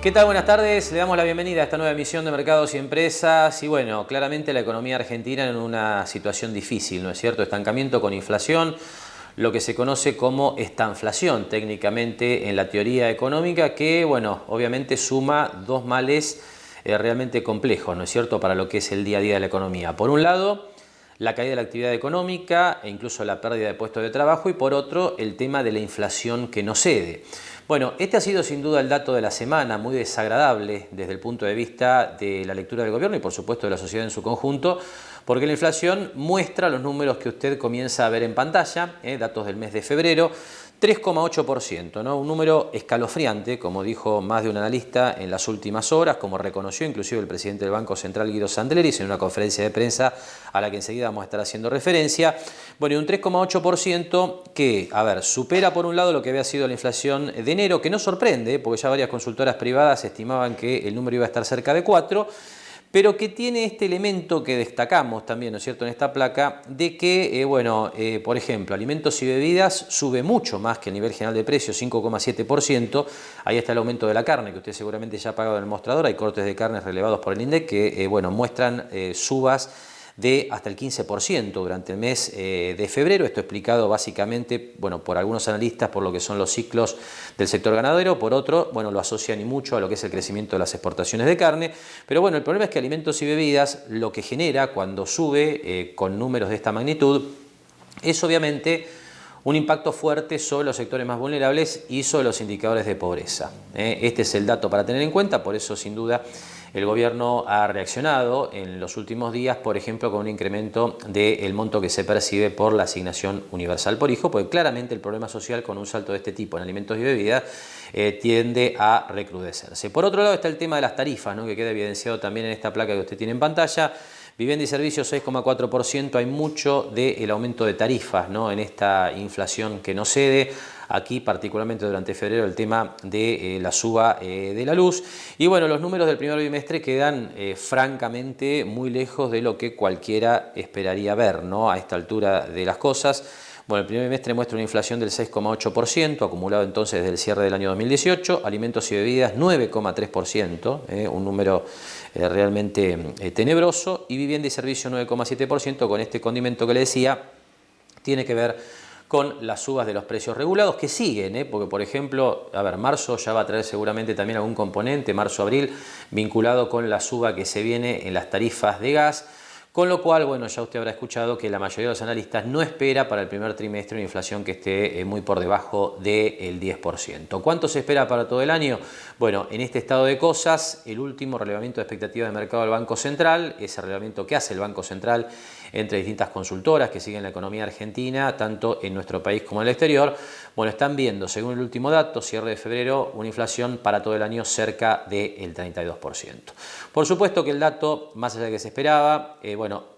¿Qué tal? Buenas tardes. Le damos la bienvenida a esta nueva emisión de Mercados y Empresas. Y bueno, claramente la economía argentina en una situación difícil, ¿no es cierto? Estancamiento con inflación, lo que se conoce como estanflación técnicamente en la teoría económica, que bueno, obviamente suma dos males realmente complejos, ¿no es cierto?, para lo que es el día a día de la economía. Por un lado, la caída de la actividad económica e incluso la pérdida de puestos de trabajo, y por otro, el tema de la inflación que no cede. Bueno, este ha sido sin duda el dato de la semana, muy desagradable desde el punto de vista de la lectura del gobierno y por supuesto de la sociedad en su conjunto, porque la inflación muestra los números que usted comienza a ver en pantalla, datos del mes de febrero, 3,8%, ¿no? Un número escalofriante, como dijo más de un analista en las últimas horas, como reconoció inclusive el presidente del Banco Central, Guido Sandleris, en una conferencia de prensa a la que enseguida vamos a estar haciendo referencia. Bueno, y un 3,8% que, a ver, supera por un lado lo que había sido la inflación de enero, que no sorprende, porque ya varias consultoras privadas estimaban que el número iba a estar cerca de 4%, pero que tiene este elemento que destacamos también, ¿no es cierto?, en esta placa, de que, por ejemplo, alimentos y bebidas sube mucho más que el nivel general de precios, 5,7%. Ahí está el aumento de la carne, que usted seguramente ya ha pagado en el mostrador. Hay cortes de carnes relevados por el INDEC que, muestran subas de hasta el 15% durante el mes de febrero. Esto explicado básicamente, por algunos analistas por lo que son los ciclos del sector ganadero, por otro, lo asocian y mucho a lo que es el crecimiento de las exportaciones de carne. Pero el problema es que alimentos y bebidas lo que genera cuando sube con números de esta magnitud es obviamente un impacto fuerte sobre los sectores más vulnerables y sobre los indicadores de pobreza. Este es el dato para tener en cuenta, por eso sin duda el gobierno ha reaccionado en los últimos días, por ejemplo, con un incremento del monto que se percibe por la asignación universal por hijo, porque claramente el problema social con un salto de este tipo en alimentos y bebidas tiende a recrudecerse. Por otro lado está el tema de las tarifas, ¿no?, que queda evidenciado también en esta placa que usted tiene en pantalla. Vivienda y servicios 6,4%, hay mucho del aumento de tarifas, ¿no?, en esta inflación que no cede. Aquí particularmente durante febrero el tema de la suba de la luz. Y los números del primer bimestre quedan francamente muy lejos de lo que cualquiera esperaría ver, ¿no?, a esta altura de las cosas. El primer bimestre muestra una inflación del 6,8%, acumulado entonces desde el cierre del año 2018, alimentos y bebidas 9,3%, un número realmente tenebroso, y vivienda y servicio 9,7%, con este condimento que le decía, tiene que ver con las subas de los precios regulados que siguen, porque por ejemplo, marzo ya va a traer seguramente también algún componente, marzo-abril, vinculado con la suba que se viene en las tarifas de gas. Con lo cual, ya usted habrá escuchado que la mayoría de los analistas no espera para el primer trimestre una inflación que esté muy por debajo del 10%. ¿Cuánto se espera para todo el año? En este estado de cosas, el último relevamiento de expectativas de mercado del Banco Central, ese relevamiento que hace el Banco Central entre distintas consultoras que siguen la economía argentina, tanto en nuestro país como en el exterior, están viendo, según el último dato, cierre de febrero, una inflación para todo el año cerca del 32%. Por supuesto que el dato, más allá de que se esperaba,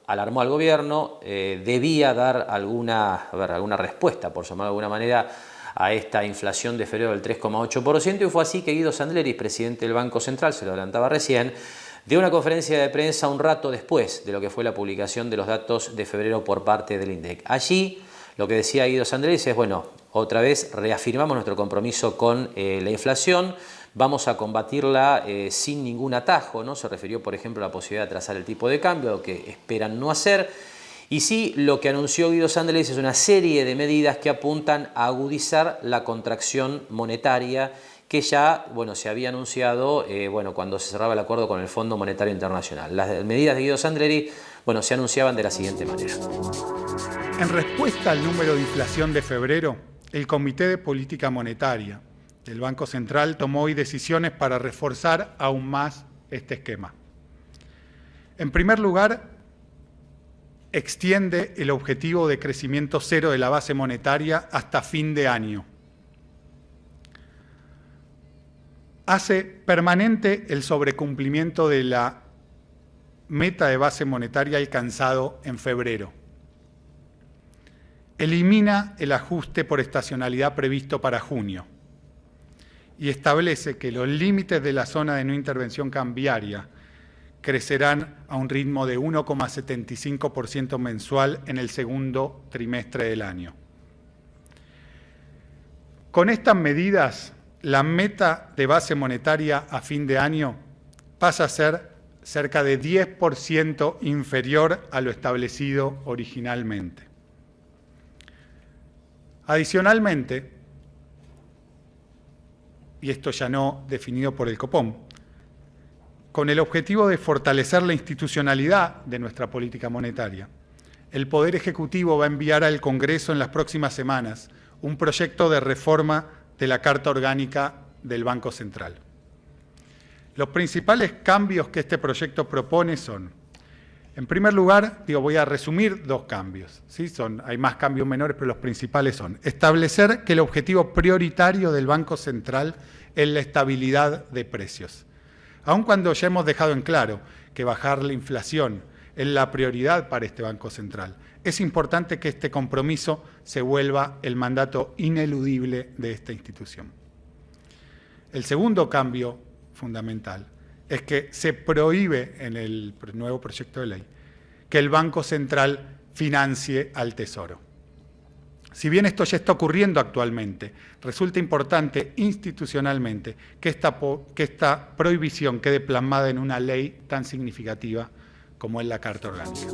alarmó al gobierno, debía dar alguna respuesta, por llamarlo de alguna manera, a esta inflación de febrero del 3,8%, y fue así que Guido Sandleris, presidente del Banco Central, se lo adelantaba recién, dio una conferencia de prensa un rato después de lo que fue la publicación de los datos de febrero por parte del INDEC. Allí lo que decía Guido Sandleris es, otra vez reafirmamos nuestro compromiso con la inflación, vamos a combatirla sin ningún atajo, ¿no? Se refirió, por ejemplo, a la posibilidad de trazar el tipo de cambio, lo que esperan no hacer. Y sí, lo que anunció Guido Sandleris es una serie de medidas que apuntan a agudizar la contracción monetaria que ya se había anunciado cuando se cerraba el acuerdo con el Fondo Monetario Internacional. Las medidas de Guido Sandleris se anunciaban de la siguiente manera. En respuesta al número de inflación de febrero, el Comité de Política Monetaria del Banco Central tomó hoy decisiones para reforzar aún más este esquema. En primer lugar, extiende el objetivo de crecimiento cero de la base monetaria hasta fin de año. Hace permanente el sobrecumplimiento de la meta de base monetaria alcanzado en febrero. Elimina el ajuste por estacionalidad previsto para junio y establece que los límites de la zona de no intervención cambiaria crecerán a un ritmo de 1,75% mensual en el segundo trimestre del año. Con estas medidas, la meta de base monetaria a fin de año pasa a ser cerca de 10% inferior a lo establecido originalmente. Adicionalmente, y esto ya no definido por el Copom, con el objetivo de fortalecer la institucionalidad de nuestra política monetaria, el Poder Ejecutivo va a enviar al Congreso en las próximas semanas un proyecto de reforma de la Carta Orgánica del Banco Central. Los principales cambios que este proyecto propone son, en primer lugar, voy a resumir dos cambios, ¿sí? Hay más cambios menores, pero los principales son establecer que el objetivo prioritario del Banco Central es la estabilidad de precios. Aun cuando ya hemos dejado en claro que bajar la inflación es la prioridad para este Banco Central, es importante que este compromiso se vuelva el mandato ineludible de esta institución. El segundo cambio fundamental es que se prohíbe en el nuevo proyecto de ley que el Banco Central financie al Tesoro. Si bien esto ya está ocurriendo actualmente, resulta importante institucionalmente que esta prohibición quede plasmada en una ley tan significativa como es la Carta Orgánica.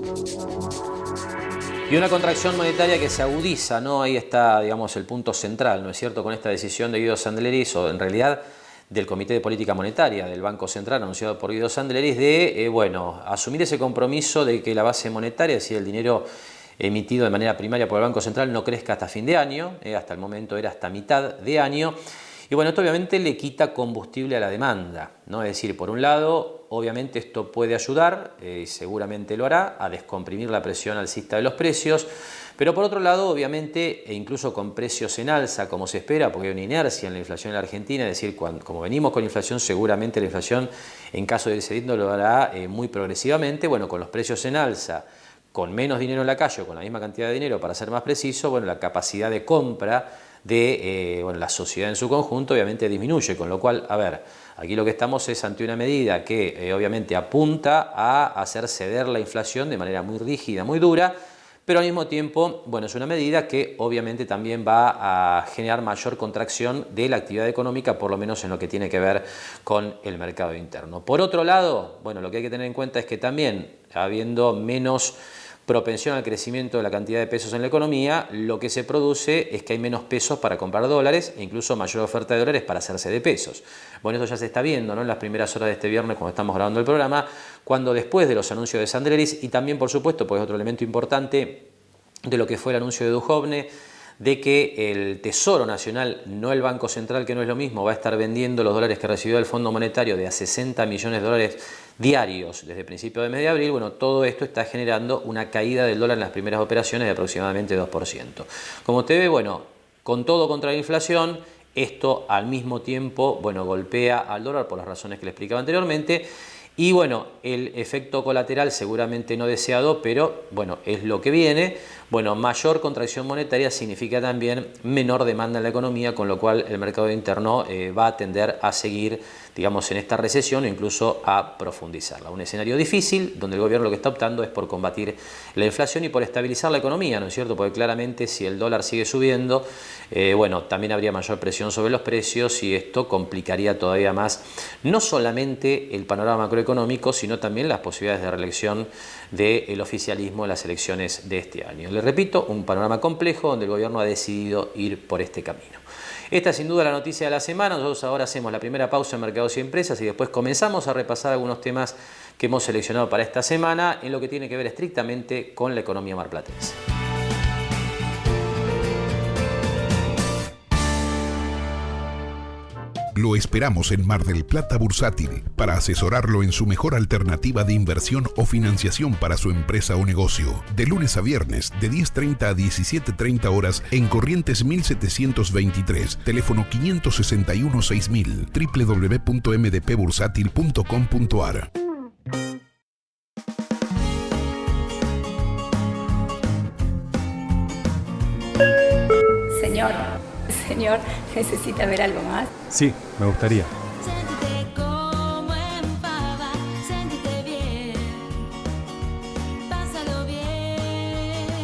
Y una contracción monetaria que se agudiza, ¿no? Ahí está, digamos, el punto central, ¿no es cierto?, con esta decisión de Guido Sandleris, o en realidad del Comité de Política Monetaria del Banco Central, anunciado por Guido Sandleris, de asumir ese compromiso de que la base monetaria, es decir, el dinero emitido de manera primaria por el Banco Central, no crezca hasta fin de año, hasta el momento era hasta mitad de año. Y bueno, esto obviamente le quita combustible a la demanda, ¿no? Es decir, por un lado, obviamente esto puede ayudar, seguramente lo hará, a descomprimir la presión alcista de los precios, pero por otro lado, obviamente, e incluso con precios en alza, como se espera, porque hay una inercia en la inflación en la Argentina, es decir, como venimos con inflación, seguramente la inflación, en caso de ir cediendo, lo hará muy progresivamente. Bueno, con los precios en alza, con menos dinero en la calle, o con la misma cantidad de dinero, para ser más preciso, bueno, la capacidad de compra de la sociedad en su conjunto obviamente disminuye, con lo cual, aquí lo que estamos es ante una medida que obviamente apunta a hacer ceder la inflación de manera muy rígida, muy dura, pero al mismo tiempo, bueno, es una medida que obviamente también va a generar mayor contracción de la actividad económica, por lo menos en lo que tiene que ver con el mercado interno. Por otro lado, bueno, lo que hay que tener en cuenta es que también, habiendo menos propensión al crecimiento de la cantidad de pesos en la economía, lo que se produce es que hay menos pesos para comprar dólares e incluso mayor oferta de dólares para hacerse de pesos. Bueno, esto ya se está viendo, ¿no?, en las primeras horas de este viernes cuando estamos grabando el programa, cuando después de los anuncios de Sandleris y también, por supuesto, pues otro elemento importante de lo que fue el anuncio de Duhovne, de que el Tesoro Nacional, no el Banco Central, que no es lo mismo, va a estar vendiendo los dólares que recibió el Fondo Monetario de a 60 millones de dólares diarios desde principios de mes de abril. Bueno, todo esto está generando una caída del dólar en las primeras operaciones de aproximadamente 2%. Como usted ve, bueno, con todo contra la inflación, esto al mismo tiempo, bueno, golpea al dólar por las razones que le explicaba anteriormente. Y bueno, el efecto colateral seguramente no deseado, pero bueno, es lo que viene. Bueno, mayor contracción monetaria significa también menor demanda en la economía, con lo cual el mercado interno va a tender a seguir, digamos, en esta recesión o incluso a profundizarla. Un escenario difícil donde el gobierno lo que está optando es por combatir la inflación y por estabilizar la economía, ¿no es cierto? Porque claramente si el dólar sigue subiendo, bueno, también habría mayor presión sobre los precios y esto complicaría todavía más no solamente el panorama macroeconómico, sino también las posibilidades de reelección del oficialismo en las elecciones de este año. Les repito, un panorama complejo donde el gobierno ha decidido ir por este camino. Esta es sin duda la noticia de la semana. Nosotros ahora hacemos la primera pausa en Mercados y Empresas y después comenzamos a repasar algunos temas que hemos seleccionado para esta semana en lo que tiene que ver estrictamente con la economía marplatense. Lo esperamos en Mar del Plata Bursátil para asesorarlo en su mejor alternativa de inversión o financiación para su empresa o negocio. De lunes a viernes, de 10:30 a 17:30 horas en Corrientes 1723, teléfono 561-6000, www.mdpbursátil.com.ar. Señor, ¿necesita ver algo más? Sí, me gustaría. Siéntete como en Pava, siéntete bien, pásalo bien,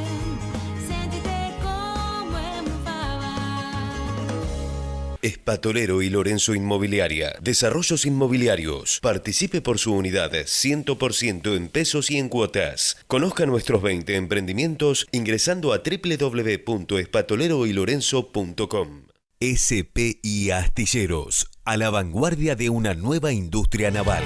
siéntete como en Pava. Espatolero y Lorenzo Inmobiliaria. Desarrollos inmobiliarios. Participe por su unidad 100% en pesos y en cuotas. Conozca nuestros 20 emprendimientos ingresando a www.espatoleroylorenzo.com. SPI Astilleros, a la vanguardia de una nueva industria naval.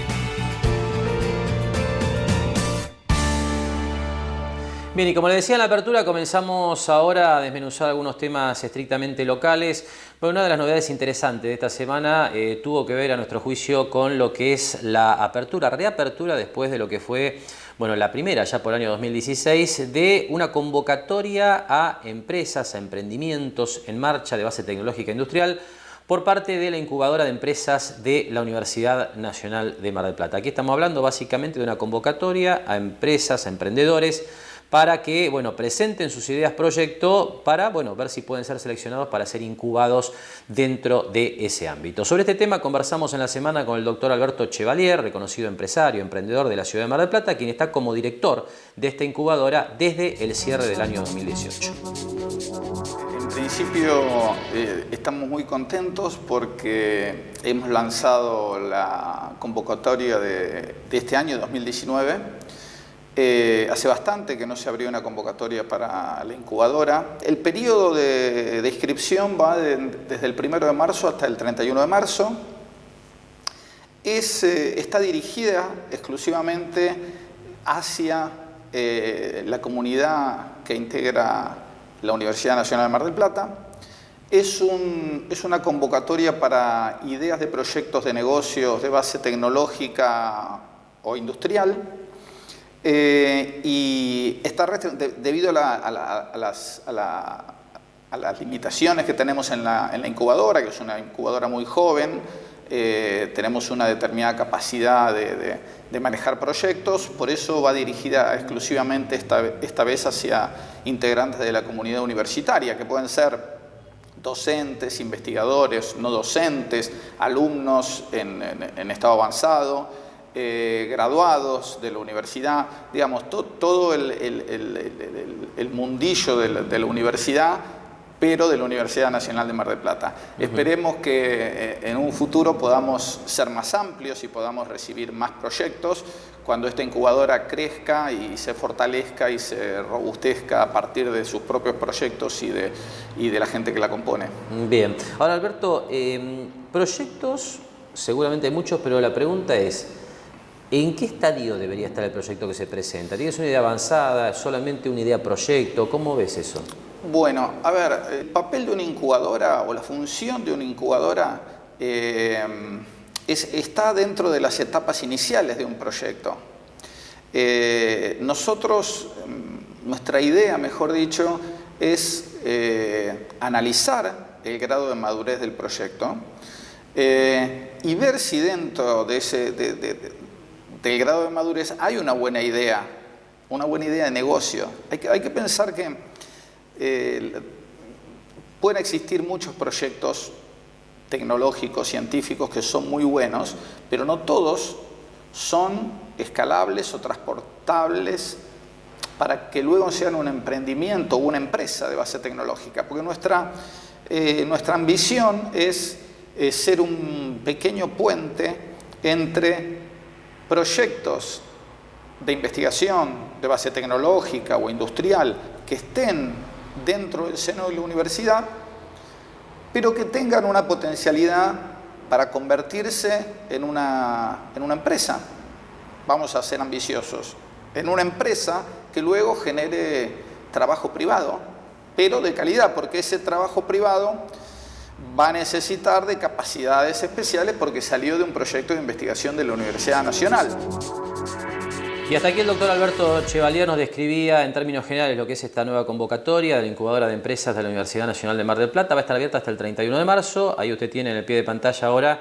Bien, y como les decía en la apertura, comenzamos ahora a desmenuzar algunos temas estrictamente locales. Bueno, una de las novedades interesantes de esta semana tuvo que ver, a nuestro juicio, con lo que es la apertura, reapertura después de lo que fue, bueno, la primera, ya por el año 2016, de una convocatoria a empresas, a emprendimientos en marcha de base tecnológica industrial por parte de la incubadora de empresas de la Universidad Nacional de Mar del Plata. Aquí estamos hablando básicamente de una convocatoria a empresas, a emprendedores, para que, bueno, presenten sus ideas proyecto para, bueno, ver si pueden ser seleccionados para ser incubados dentro de ese ámbito. Sobre este tema conversamos en la semana con el doctor Alberto Chevalier, reconocido empresario, emprendedor de la ciudad de Mar del Plata, quien está como director de esta incubadora desde el cierre del año 2018. En principio estamos muy contentos porque hemos lanzado la convocatoria de este año 2019. Hace bastante que no se abrió una convocatoria para la incubadora. El periodo de inscripción va desde el 1 de marzo hasta el 31 de marzo. Está dirigida exclusivamente hacia la comunidad que integra la Universidad Nacional de Mar del Plata. Es una convocatoria para ideas de proyectos de negocios de base tecnológica o industrial. Y está debido a las limitaciones que tenemos en la incubadora, que es una incubadora muy joven, tenemos una determinada capacidad de manejar proyectos, por eso va dirigida exclusivamente esta vez hacia integrantes de la comunidad universitaria, que pueden ser docentes, investigadores, no docentes, alumnos en estado avanzado, graduados de la universidad, digamos, todo el mundillo de la universidad, pero de la Universidad Nacional de Mar del Plata. Esperemos que en un futuro podamos ser más amplios y podamos recibir más proyectos cuando esta incubadora crezca y se fortalezca y se robustezca a partir de sus propios proyectos y de la gente que la compone. Bien. Ahora, Alberto, proyectos seguramente hay muchos, pero la pregunta es: ¿en qué estadio debería estar el proyecto que se presenta? ¿Tienes una idea avanzada? ¿Solamente una idea proyecto? ¿Cómo ves eso? Bueno, a ver, el papel de una incubadora o la función de una incubadora está dentro de las etapas iniciales de un proyecto. Nuestra idea, mejor dicho, es analizar el grado de madurez del proyecto y ver si dentro de del grado de madurez hay una buena idea de negocio. Hay que pensar que pueden existir muchos proyectos tecnológicos, científicos que son muy buenos, pero no todos son escalables o transportables para que luego sean un emprendimiento o una empresa de base tecnológica, porque nuestra ambición es ser un pequeño puente entre proyectos de investigación de base tecnológica o industrial que estén dentro del seno de la universidad, pero que tengan una potencialidad para convertirse en una empresa. Vamos a ser ambiciosos. En una empresa que luego genere trabajo privado, pero de calidad, porque ese trabajo privado va a necesitar de capacidades especiales porque salió de un proyecto de investigación de la Universidad Nacional. Y hasta aquí el doctor Alberto Chevalier nos describía en términos generales lo que es esta nueva convocatoria de la incubadora de empresas de la Universidad Nacional de Mar del Plata. Va a estar abierta hasta el 31 de marzo. Ahí usted tiene en el pie de pantalla ahora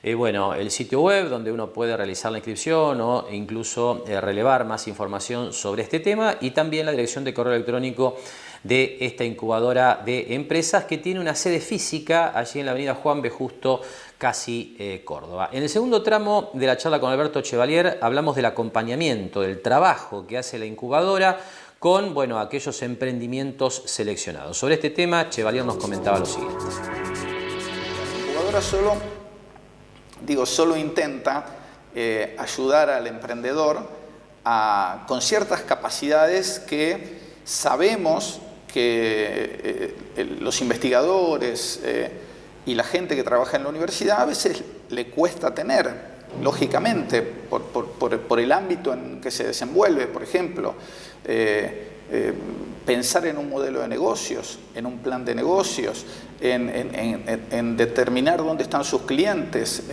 el sitio web donde uno puede realizar la inscripción o incluso relevar más información sobre este tema, y también la dirección de correo electrónico de esta incubadora de empresas, que tiene una sede física allí en la avenida Juan B. Justo, casi Córdoba. En el segundo tramo de la charla con Alberto Chevalier hablamos del acompañamiento, del trabajo que hace la incubadora con aquellos emprendimientos seleccionados. Sobre este tema, Chevalier nos comentaba lo siguiente. incubadoras solo intenta ayudar al emprendedor con ciertas capacidades que sabemos que los investigadores y la gente que trabaja en la universidad a veces le cuesta tener, lógicamente, por el ámbito en que se desenvuelve. Por ejemplo, pensar en un modelo de negocios, en un plan de negocios, en determinar dónde están sus clientes,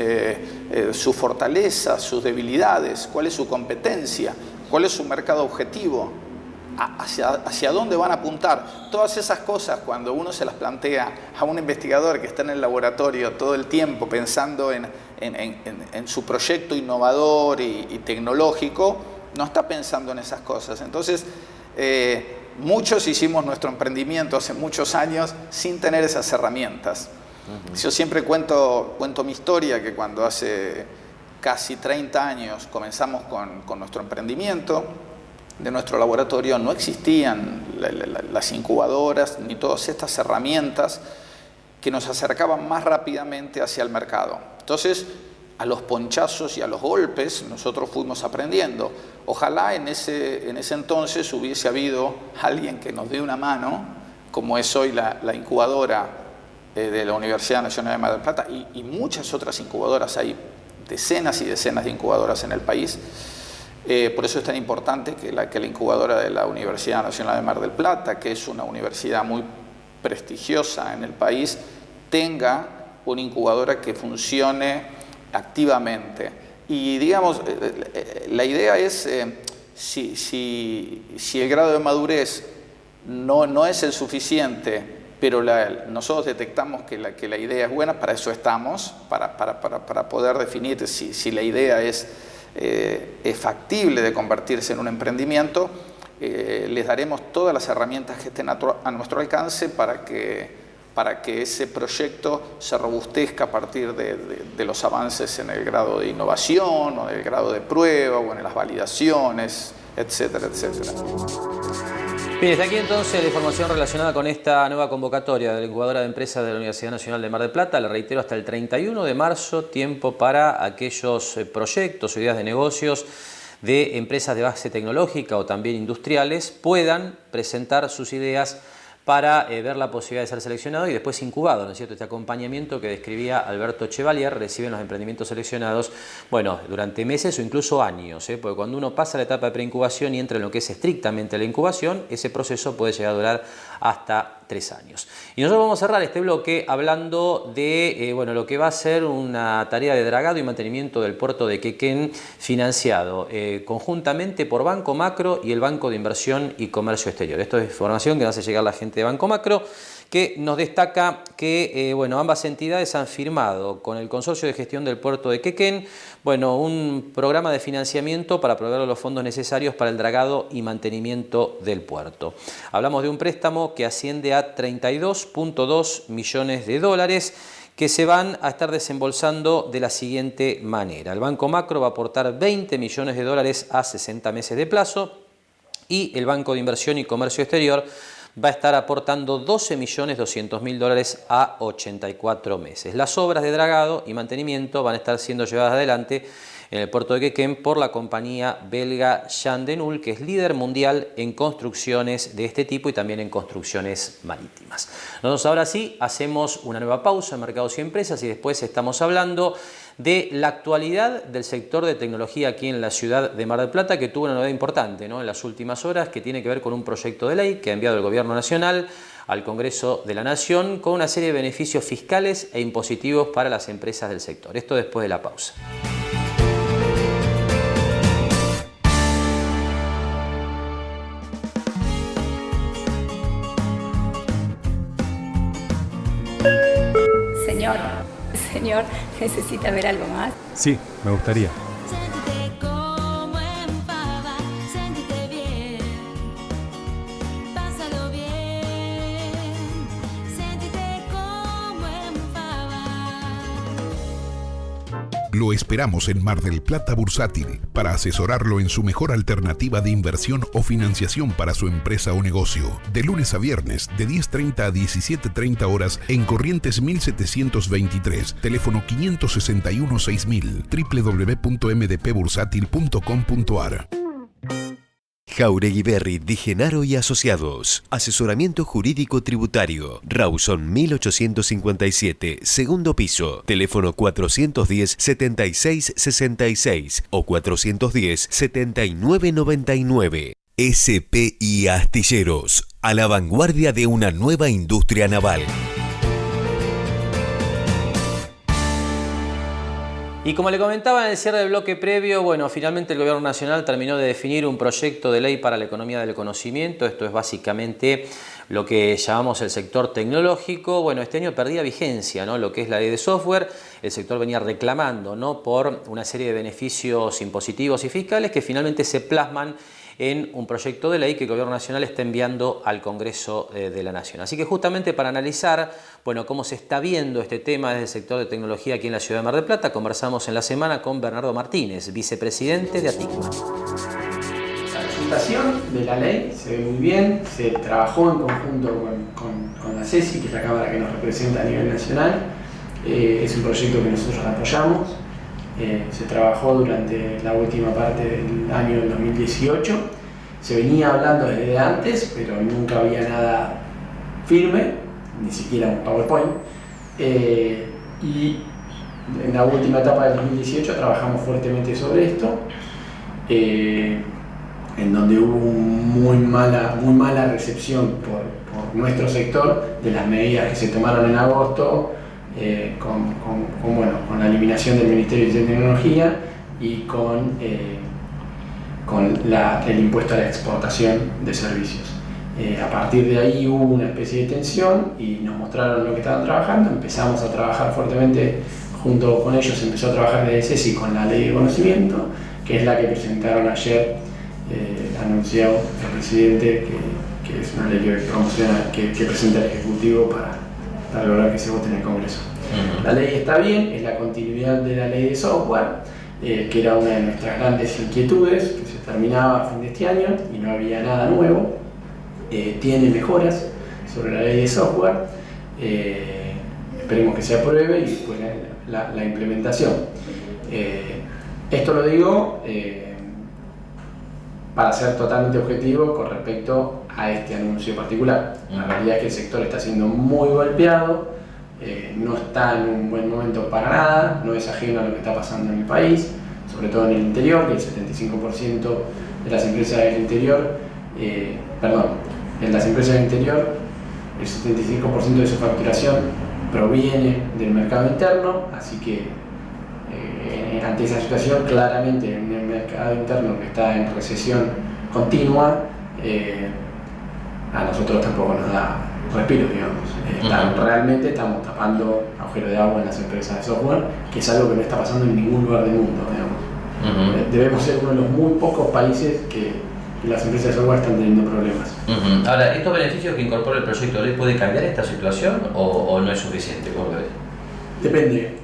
sus fortalezas, sus debilidades, cuál es su competencia, cuál es su mercado objetivo, hacia dónde van a apuntar. Todas esas cosas, cuando uno se las plantea a un investigador que está en el laboratorio todo el tiempo pensando en su proyecto innovador y tecnológico, no está pensando en esas cosas. Entonces, muchos hicimos nuestro emprendimiento hace muchos años sin tener esas herramientas. Yo siempre cuento mi historia, que cuando hace casi 30 años comenzamos con nuestro emprendimiento de nuestro laboratorio, no existían las incubadoras ni todas estas herramientas que nos acercaban más rápidamente hacia el mercado. Entonces, a los ponchazos y a los golpes nosotros fuimos aprendiendo. Ojalá en ese entonces hubiese habido alguien que nos dé una mano, como es hoy la incubadora de la Universidad Nacional de Mar del Plata y muchas otras incubadoras. Hay decenas y decenas de incubadoras en el país. Por eso es tan importante que la incubadora de la Universidad Nacional de Mar del Plata, que es una universidad muy prestigiosa en el país, tenga una incubadora que funcione activamente. Y digamos, la idea es, si el grado de madurez no es el suficiente, pero nosotros detectamos que la idea es buena, para eso estamos, para poder definir si la idea es factible de convertirse en un emprendimiento. Les daremos todas las herramientas que estén a nuestro alcance para que ese proyecto se robustezca a partir de los avances en el grado de innovación o en el grado de prueba o en las validaciones, etcétera, etcétera. Bien, está aquí entonces la información relacionada con esta nueva convocatoria de la incubadora de empresas de la Universidad Nacional de Mar del Plata. Le reitero, hasta el 31 de marzo, tiempo para aquellos proyectos o ideas de negocios de empresas de base tecnológica o también industriales puedan presentar sus ideas para ver la posibilidad de ser seleccionado y después incubado, ¿no es cierto? Este acompañamiento que describía Alberto Chevalier reciben los emprendimientos seleccionados, bueno, durante meses o incluso años, porque cuando uno pasa la etapa de preincubación y entra en lo que es estrictamente la incubación, ese proceso puede llegar a durar hasta 3 años. Y nosotros vamos a cerrar este bloque hablando de lo que va a ser una tarea de dragado y mantenimiento del puerto de Quequén, financiado conjuntamente por Banco Macro y el Banco de Inversión y Comercio Exterior. Esto es información que nos hace llegar la gente de Banco Macro, que nos destaca que ambas entidades han firmado con el Consorcio de Gestión del Puerto de Quequén un programa de financiamiento para proveer los fondos necesarios para el dragado y mantenimiento del puerto. Hablamos de un préstamo que asciende a $32.2 millones que se van a estar desembolsando de la siguiente manera. El Banco Macro va a aportar $20 millones a 60 meses de plazo y el Banco de Inversión y Comercio Exterior va a estar aportando $12.200.000 a 84 meses. Las obras de dragado y mantenimiento van a estar siendo llevadas adelante en el puerto de Quequén por la compañía belga Jan de Nul, que es líder mundial en construcciones de este tipo y también en construcciones marítimas. Nosotros ahora sí hacemos una nueva pausa en Mercados y Empresas y después estamos hablando de la actualidad del sector de tecnología aquí en la ciudad de Mar del Plata, que tuvo una novedad importante, en las últimas horas, que tiene que ver con un proyecto de ley que ha enviado el Gobierno Nacional al Congreso de la Nación con una serie de beneficios fiscales e impositivos para las empresas del sector. Esto después de la pausa. Señor, ¿necesita ver algo más? Sí, me gustaría. Sentite como en pava, sentite bien, pásalo bien, sentite como en pava. Lo esperamos en Mar del Plata Bursátil para asesorarlo en su mejor alternativa de inversión o financiación para su empresa o negocio. De lunes a viernes, de 10:30 a 17:30 horas en Corrientes 1723, teléfono 561-6000, www.mdpbursátil.com.ar. Jauregui Berry Di Genaro y Asociados. Asesoramiento jurídico tributario. Rawson 1857, segundo piso. Teléfono 410-7666 o 410-7999. SPI Astilleros. A la vanguardia de una nueva industria naval. Y como le comentaba en el cierre del bloque previo, bueno, finalmente el Gobierno Nacional terminó de definir un proyecto de ley para la economía del conocimiento. Esto es básicamente lo que llamamos el sector tecnológico. Bueno, este año perdía vigencia, ¿no?, lo que es la ley de software. El sector venía reclamando, ¿no?, por una serie de beneficios impositivos y fiscales que finalmente se plasman en un proyecto de ley que el Gobierno Nacional está enviando al Congreso de la Nación. Así que justamente para analizar, bueno, cómo se está viendo este tema desde el sector de tecnología aquí en la ciudad de Mar del Plata, conversamos en la semana con Bernardo Martínez, vicepresidente de ATICMA. La presentación de la ley se ve muy bien, se trabajó en conjunto con la CESI, que es la cámara que nos representa a nivel nacional. Es un proyecto que nosotros apoyamos. Se trabajó durante la última parte del año del 2018. Se venía hablando desde antes, pero nunca había nada firme, ni siquiera un PowerPoint. Y en la última etapa del 2018 trabajamos fuertemente sobre esto, en donde hubo muy mala recepción por nuestro sector de las medidas que se tomaron en agosto, con la eliminación del Ministerio de Ciencia y Tecnología y con el impuesto a la exportación de servicios. A partir de ahí hubo una especie de tensión y nos mostraron lo que estaban trabajando. Empezamos a trabajar fuertemente junto con ellos, empezó a trabajar desde CESI con la ley de conocimiento, que es la que presentaron ayer, anunció el presidente, que es una ley que promociona, que presenta el Ejecutivo para lograr que se vote en el Congreso. La ley está bien, es la continuidad de la ley de software, que era una de nuestras grandes inquietudes, que se terminaba a fin de este año y no había nada nuevo. Tiene mejoras sobre la ley de software, esperemos que se apruebe y después la implementación. Esto lo digo para ser totalmente objetivo con respecto a este anuncio particular. La realidad es que el sector está siendo muy golpeado, no está en un buen momento para nada, no es ajeno a lo que está pasando en el país, sobre todo en el interior, que el 75% de las empresas del interior, el 75% de su facturación proviene del mercado interno, así que ante esa situación, claramente en el mercado interno que está en recesión continua, a nosotros tampoco nos da respiro, digamos. Realmente estamos tapando agujeros de agua en las empresas de software, que es algo que no está pasando en ningún lugar del mundo, digamos. Debemos ser uno de los muy pocos países que las empresas de software están teniendo problemas. Ahora, ¿estos beneficios que incorpora el proyecto de ley puede cambiar esta situación o no es suficiente? ¿Cómo lo ves? Depende.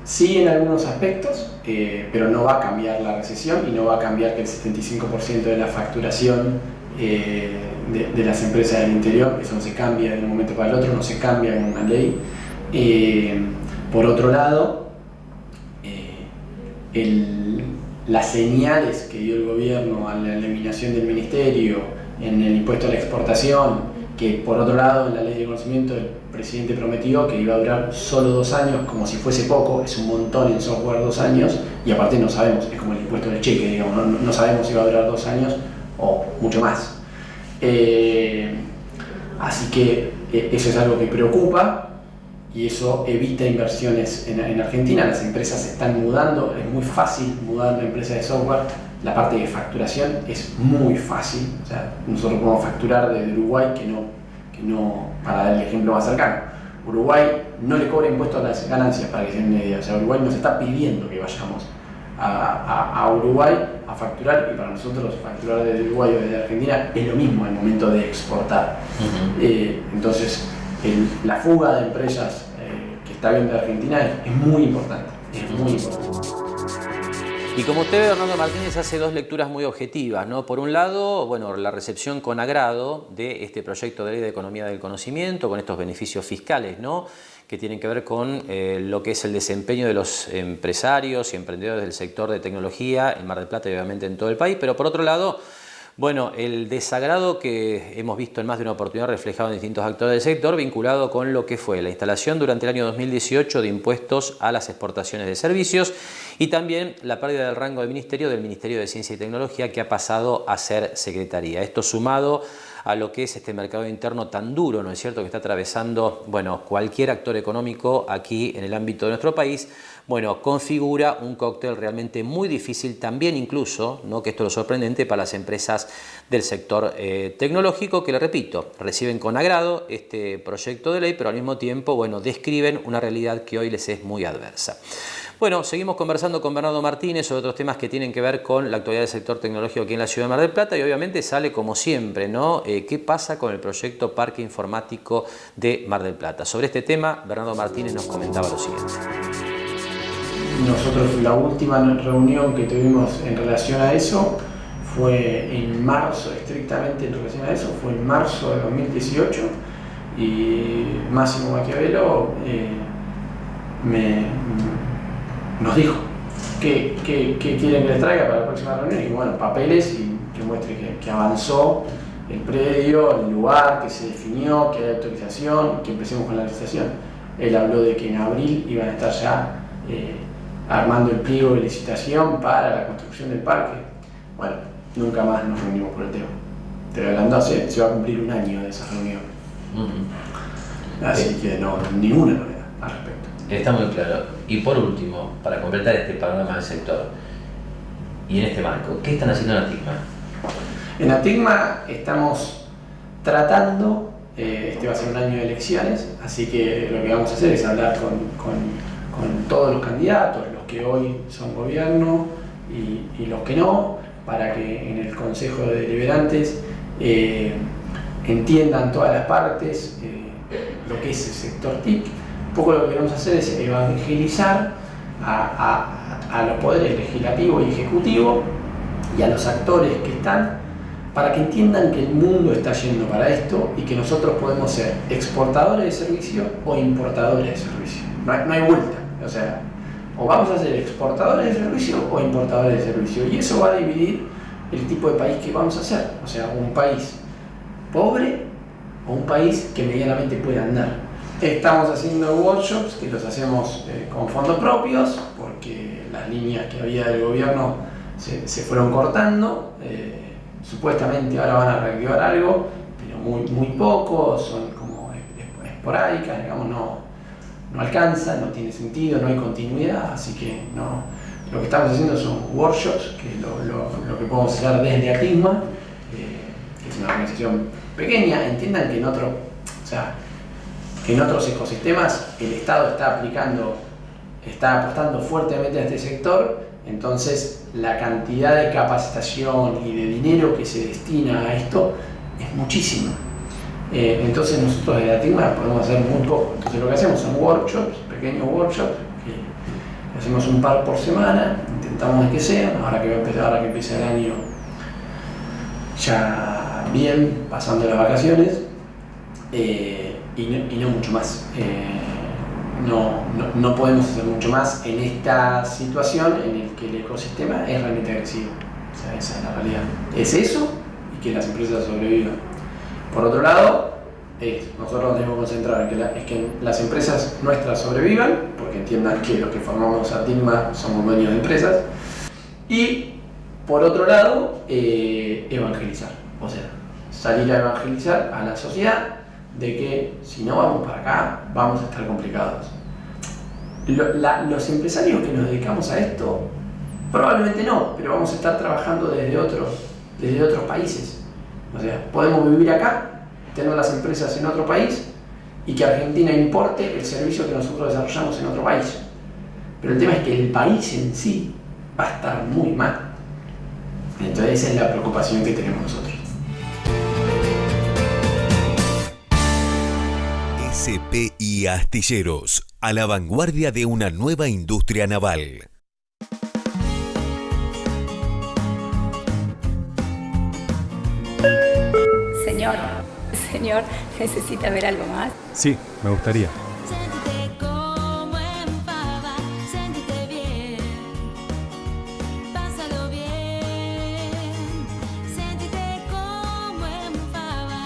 Sí, en algunos aspectos, pero no va a cambiar la recesión y no va a cambiar que el 75% de la facturación de las empresas del interior, eso no se cambia de un momento para el otro, no se cambia en una ley. Por otro lado, las señales que dio el gobierno a la eliminación del ministerio, en el impuesto a la exportación, que por otro lado en la ley de conocimiento el presidente prometió que iba a durar solo 2 años, como si fuese poco, es un montón en software 2 años, y aparte no sabemos, es como el impuesto del cheque, digamos, no sabemos si va a durar 2 años o mucho más. Así que eso es algo que preocupa y eso evita inversiones en Argentina. Las empresas se están mudando, es muy fácil mudar una empresa de software. La parte de facturación es muy fácil, o sea, nosotros podemos facturar desde Uruguay, que no, para dar el ejemplo más cercano, Uruguay no le cobra impuestos a las ganancias, para que se den una idea. O sea, Uruguay nos está pidiendo que vayamos a Uruguay a facturar, y para nosotros facturar desde Uruguay o desde Argentina es lo mismo al momento de exportar. Entonces la fuga de empresas que está viendo Argentina es muy importante, es muy importante. Y como usted ve, Bernardo Martínez hace dos lecturas muy objetivas, ¿no? Por un lado, bueno, la recepción con agrado de este proyecto de ley de economía del conocimiento, con estos beneficios fiscales, ¿no? Que tienen que ver con lo que es el desempeño de los empresarios y emprendedores del sector de tecnología en Mar del Plata y obviamente en todo el país. Pero por otro lado, bueno, el desagrado que hemos visto en más de una oportunidad reflejado en distintos actores del sector, vinculado con lo que fue la instalación durante el año 2018 de impuestos a las exportaciones de servicios y también la pérdida del rango de ministerio del Ministerio de Ciencia y Tecnología, que ha pasado a ser Secretaría. Esto sumado a lo que es este mercado interno tan duro, ¿no es cierto?, que está atravesando, bueno, cualquier actor económico aquí en el ámbito de nuestro país, bueno, configura un cóctel realmente muy difícil también incluso, ¿no?, que esto es lo sorprendente, para las empresas del sector tecnológico, que, le repito, reciben con agrado este proyecto de ley, pero al mismo tiempo, bueno, describen una realidad que hoy les es muy adversa. Bueno, seguimos conversando con Bernardo Martínez sobre otros temas que tienen que ver con la actualidad del sector tecnológico aquí en la ciudad de Mar del Plata y obviamente sale como siempre, ¿no? ¿Qué pasa con el proyecto Parque Informático de Mar del Plata? Sobre este tema, Bernardo Martínez nos comentaba lo siguiente. Nosotros la última reunión que tuvimos en relación a eso fue en marzo, estrictamente en relación a eso, fue en marzo de 2018 y Máximo Maquiavelo nos dijo que quieren que les traiga para la próxima reunión y bueno, papeles y que muestre que avanzó el predio, el lugar, que se definió, que hay autorización, que empecemos con la licitación. Él habló de que en abril iban a estar ya armando el pliego de licitación para la construcción del parque. Bueno, nunca más nos reunimos por el tema. Te hablando, se va a cumplir un año de esa reunión. Así que no, ninguna novedad al respecto. Está muy claro. Y por último, para completar este panorama del sector, y en este marco, ¿qué están haciendo en ATICMA? En ATICMA estamos tratando, este va a ser un año de elecciones, así que lo que vamos a hacer es hablar con todos los candidatos, los que hoy son gobierno y los que no, para que en el Consejo de Deliberantes entiendan todas las partes lo que es el sector TIC. Un poco lo que queremos hacer es evangelizar a los poderes legislativo y ejecutivo y a los actores que están, para que entiendan que el mundo está yendo para esto y que nosotros podemos ser exportadores de servicio o importadores de servicio. No hay vuelta. O sea, o vamos a ser exportadores de servicio o importadores de servicio. Y eso va a dividir el tipo de país que vamos a ser. O sea, un país pobre o un país que medianamente pueda andar. Estamos haciendo workshops que los hacemos con fondos propios, porque las líneas que había del gobierno se fueron cortando. Supuestamente ahora van a reactivar algo, pero muy poco, son como esporádicas, digamos, no alcanza, no tiene sentido, no hay continuidad, así que no. Lo que estamos haciendo son workshops, que es lo que podemos hacer desde ATICMA, que es una organización pequeña. Entiendan que en otros ecosistemas el Estado está apostando fuertemente a este sector, entonces la cantidad de capacitación y de dinero que se destina a esto es muchísima. Entonces nosotros de ATICMA podemos hacer muy poco. Entonces lo que hacemos son workshops, pequeños workshops, que hacemos un par por semana, intentamos que sean, ahora que empieza el año ya bien, pasando las vacaciones, y no mucho más. No podemos hacer mucho más en esta situación en el que el ecosistema es realmente agresivo. O sea, esa es la realidad. Es eso y que las empresas sobrevivan. Por otro lado, nosotros nos debemos concentrar en que las empresas nuestras sobrevivan, porque entiendan que los que formamos ATICMA somos dueños de empresas. Y por otro lado, evangelizar. O sea, salir a evangelizar a la sociedad de que si no vamos para acá, vamos a estar complicados. Los empresarios que nos dedicamos a esto, probablemente no, pero vamos a estar trabajando desde otros países. O sea, podemos vivir acá, tener las empresas en otro país y que Argentina importe el servicio que nosotros desarrollamos en otro país. Pero el tema es que el país en sí va a estar muy mal. Entonces esa es la preocupación que tenemos nosotros. CPI Astilleros, a la vanguardia de una nueva industria naval. Señor, ¿necesita ver algo más? Sí, me gustaría. Sentite como en Pava, sentite bien, pásalo bien, sentite como en Pava.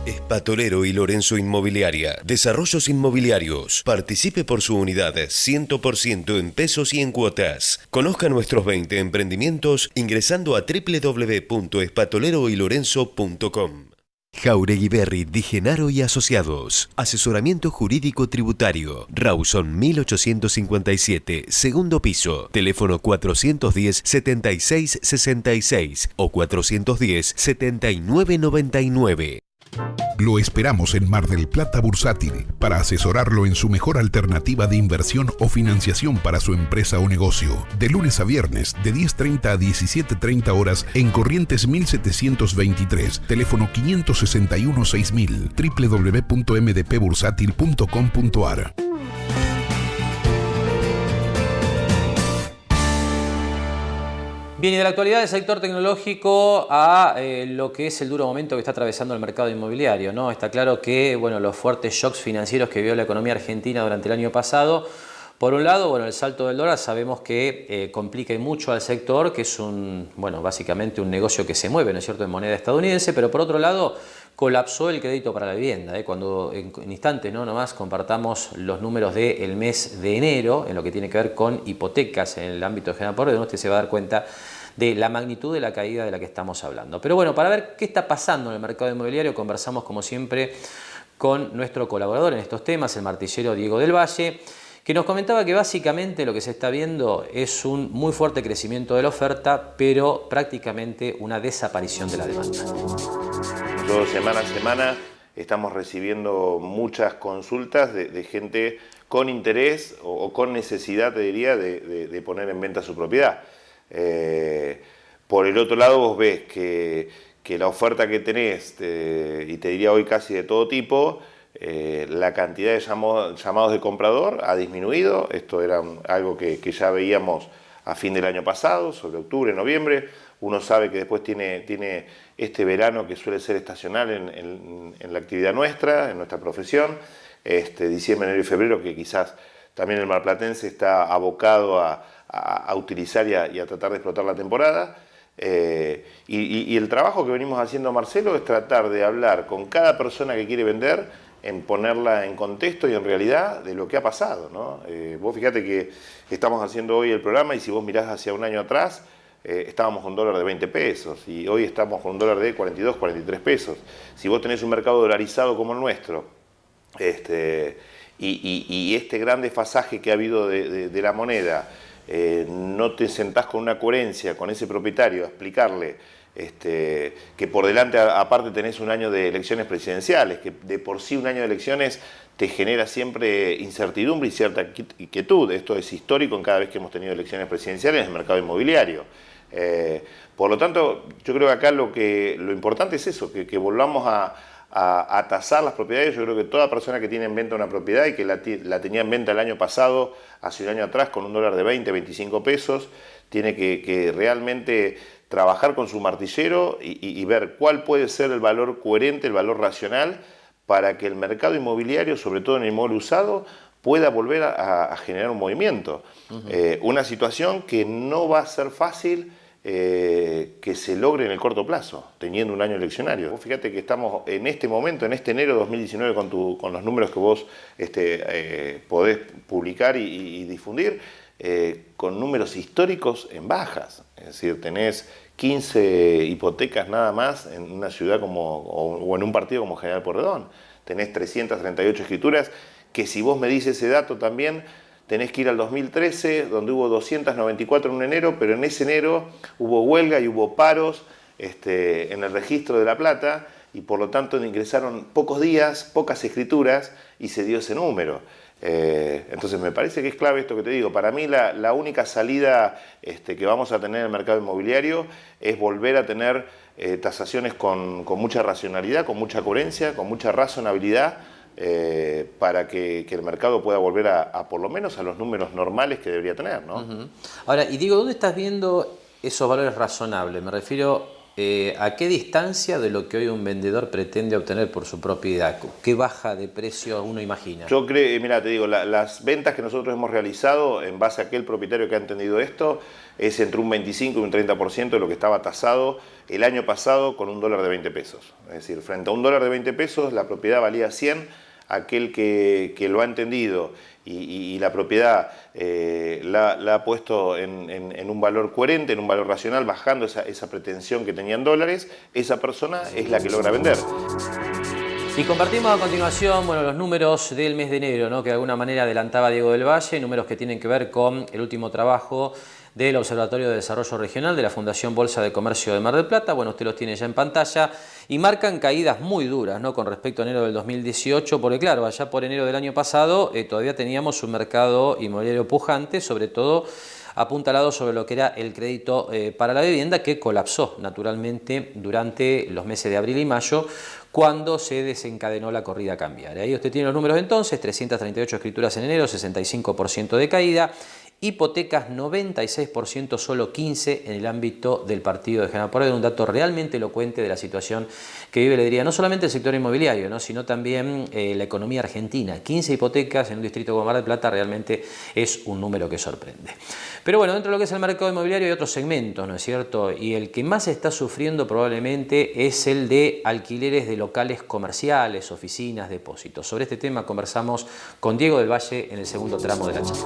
Espatolero y Lorenzo Inmobiliaria. Desarrollos inmobiliarios. Participe por su unidad 100% en pesos y en cuotas. Conozca nuestros 20 emprendimientos ingresando a www.espatoleroylorenzo.com. Jauregui Berry, Di Genaro y Asociados. Asesoramiento jurídico tributario. Rawson 1857, segundo piso. Teléfono 410-7666 o 410-7999. Lo esperamos en Mar del Plata Bursátil para asesorarlo en su mejor alternativa de inversión o financiación para su empresa o negocio. De lunes a viernes, de 10:30 a 17:30 horas en Corrientes 1723, teléfono 561-6000, www.mdpbursátil.com.ar. Bien, y de la actualidad del sector tecnológico a lo que es el duro momento que está atravesando el mercado inmobiliario, ¿no? Está claro que, bueno, los fuertes shocks financieros que vio la economía argentina durante el año pasado, por un lado, bueno, el salto del dólar sabemos que complica mucho al sector, que es básicamente un negocio que se mueve, ¿no es cierto?, en moneda estadounidense, pero por otro lado, colapsó el crédito para la vivienda. Cuando en instantes, ¿no?, nomás compartamos los números del mes de enero, en lo que tiene que ver con hipotecas en el ámbito de General Porredón, usted se va a dar cuenta de la magnitud de la caída de la que estamos hablando. Pero bueno, para ver qué está pasando en el mercado inmobiliario, conversamos como siempre con nuestro colaborador en estos temas, el martillero Diego del Valle, que nos comentaba que básicamente lo que se está viendo es un muy fuerte crecimiento de la oferta, pero prácticamente una desaparición de la demanda. Nosotros semana a semana estamos recibiendo muchas consultas de gente con interés o con necesidad, te diría, de poner en venta su propiedad. Por el otro lado, vos ves que la oferta que tenés, y te diría hoy casi de todo tipo, la cantidad de llamados de comprador ha disminuido. Esto era algo que ya veíamos a fin del año pasado, sobre octubre, noviembre. Uno sabe que después tiene este verano que suele ser estacional en la actividad nuestra, en nuestra profesión. Diciembre, enero y febrero, que quizás también el marplatense está abocado a utilizar y a tratar de explotar la temporada. Y el trabajo que venimos haciendo, Marcelo, es tratar de hablar con cada persona que quiere vender, en ponerla en contexto y en realidad de lo que ha pasado, ¿no? Vos fíjate que estamos haciendo hoy el programa y si vos mirás hacia un año atrás, estábamos con un dólar de 20 pesos y hoy estamos con un dólar de 42, 43 pesos. Si vos tenés un mercado dolarizado como el nuestro, y este gran desfasaje que ha habido de la moneda, no te sentás con una coherencia con ese propietario a explicarle que por delante aparte tenés un año de elecciones presidenciales, que de por sí un año de elecciones te genera siempre incertidumbre y cierta inquietud. Esto es histórico en cada vez que hemos tenido elecciones presidenciales en el mercado inmobiliario. Por lo tanto, yo creo que acá lo importante es eso, que volvamos a tasar las propiedades. Yo creo que toda persona que tiene en venta una propiedad y que la tenía en venta el año pasado, hace un año atrás, con un dólar de 20, 25 pesos, tiene que realmente trabajar con su martillero y ver cuál puede ser el valor coherente, el valor racional, para que el mercado inmobiliario, sobre todo en el inmueble usado, pueda volver a generar un movimiento. Una situación que no va a ser fácil que se logre en el corto plazo, teniendo un año eleccionario. Vos fíjate que estamos en este momento, en este enero de 2019, con los números que vos podés publicar y difundir, con números históricos en bajas. Es decir, tenés 15 hipotecas nada más en una ciudad o en un partido como General Porredón. Tenés 338 escrituras, que si vos me dices ese dato también, tenés que ir al 2013, donde hubo 294 en un enero, pero en ese enero hubo huelga y hubo paros en el registro de La Plata, y por lo tanto ingresaron pocos días, pocas escrituras, y se dio ese número. Entonces me parece que es clave esto que te digo. Para mí la única salida que vamos a tener en el mercado inmobiliario es volver a tener tasaciones con mucha racionalidad, con mucha coherencia, con mucha razonabilidad, para que el mercado pueda volver a por lo menos a los números normales que debería tener, ¿no? Ahora, y digo, ¿dónde estás viendo esos valores razonables? Me refiero a qué distancia de lo que hoy un vendedor pretende obtener por su propiedad. ¿Qué baja de precio uno imagina? Yo creo, mira, te digo, las ventas que nosotros hemos realizado en base a aquel propietario que ha entendido esto es entre un 25 y un 30% de lo que estaba tasado el año pasado con $1 de 20 pesos. Es decir, frente a $1 de 20 pesos la propiedad valía 100, aquel que lo ha entendido y la propiedad la ha puesto en un valor coherente, en un valor racional, bajando esa pretensión que tenía en dólares, esa persona es la que logra vender. Y compartimos a continuación los números del mes de enero, ¿no? Que de alguna manera adelantaba Diego del Valle, números que tienen que ver con el último trabajo del Observatorio de Desarrollo Regional de la Fundación Bolsa de Comercio de Mar del Plata. Bueno, usted los tiene ya en pantalla y marcan caídas muy duras, ¿no? Con respecto a enero del 2018, porque claro, allá por enero del año pasado todavía teníamos un mercado inmobiliario pujante, sobre todo apuntalado sobre lo que era el crédito para la vivienda, que colapsó naturalmente durante los meses de abril y mayo, cuando se desencadenó la corrida cambiaria. Ahí usted tiene los números entonces: 338 escrituras en enero, 65% de caída, hipotecas 96%, solo 15% en el ámbito del partido de General Porredón, un dato realmente elocuente de la situación que vive, le diría, no solamente el sector inmobiliario, ¿no? Sino también la economía argentina. 15 hipotecas en un distrito como Mar del Plata realmente es un número que sorprende. Pero bueno, dentro de lo que es el mercado inmobiliario hay otros segmentos, ¿no es cierto? Y el que más está sufriendo probablemente es el de alquileres de locales comerciales, oficinas, depósitos. Sobre este tema conversamos con Diego del Valle en el segundo tramo de la charla.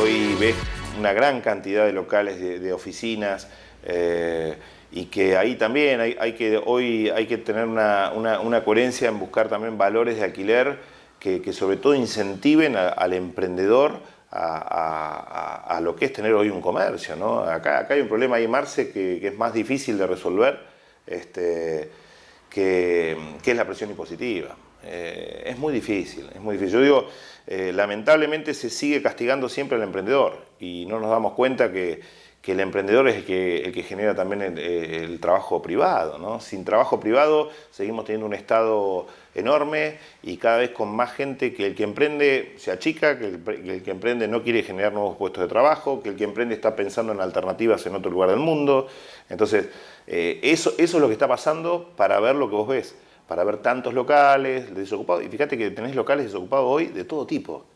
Hoy ves una gran cantidad de locales de oficinas, y que ahí también hay que tener una coherencia en buscar también valores de alquiler que sobre todo incentiven al emprendedor a lo que es tener hoy un comercio, ¿no? Acá hay un problema ahí, Marce, que es más difícil de resolver, que es la presión impositiva. Es muy difícil, es muy difícil. Yo digo, lamentablemente se sigue castigando siempre al emprendedor y no nos damos cuenta que el emprendedor es el que genera también el trabajo privado, ¿no? Sin trabajo privado seguimos teniendo un Estado enorme y cada vez con más gente que el que emprende se achica, que el que emprende no quiere generar nuevos puestos de trabajo, que el que emprende está pensando en alternativas en otro lugar del mundo. Entonces, eso es lo que está pasando para ver lo que vos ves, para ver tantos locales desocupados. Y fíjate que tenés locales desocupados hoy de todo tipo.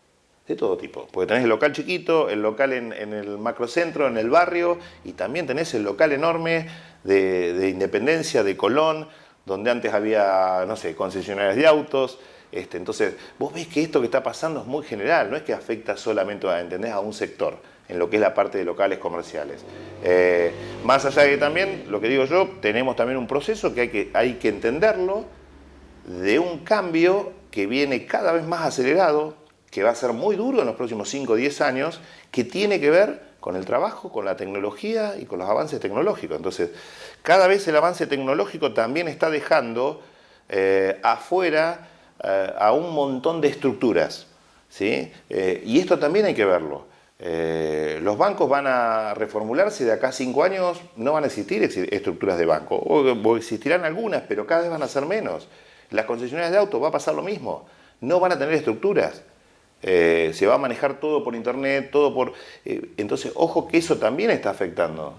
De todo tipo, porque tenés el local chiquito, el local en el macrocentro, en el barrio, y también tenés el local enorme de Independencia, de Colón, donde antes había, no sé, concesionarias de autos. Entonces, vos ves que esto que está pasando es muy general, no es que afecta solamente a un sector, en lo que es la parte de locales comerciales. Más allá de que también, lo que digo yo, tenemos también un proceso que hay que entenderlo, de un cambio que viene cada vez más acelerado, que va a ser muy duro en los próximos 5 o 10 años, que tiene que ver con el trabajo, con la tecnología y con los avances tecnológicos. Entonces, cada vez el avance tecnológico también está dejando afuera a un montón de estructuras, ¿sí? Y esto también hay que verlo. Los bancos van a reformularse, de acá a 5 años no van a existir estructuras de banco, o existirán algunas, pero cada vez van a ser menos. Las concesionarias de autos va a pasar lo mismo, no van a tener estructuras. Se va a manejar todo por internet, todo por... entonces, ojo que eso también está afectando.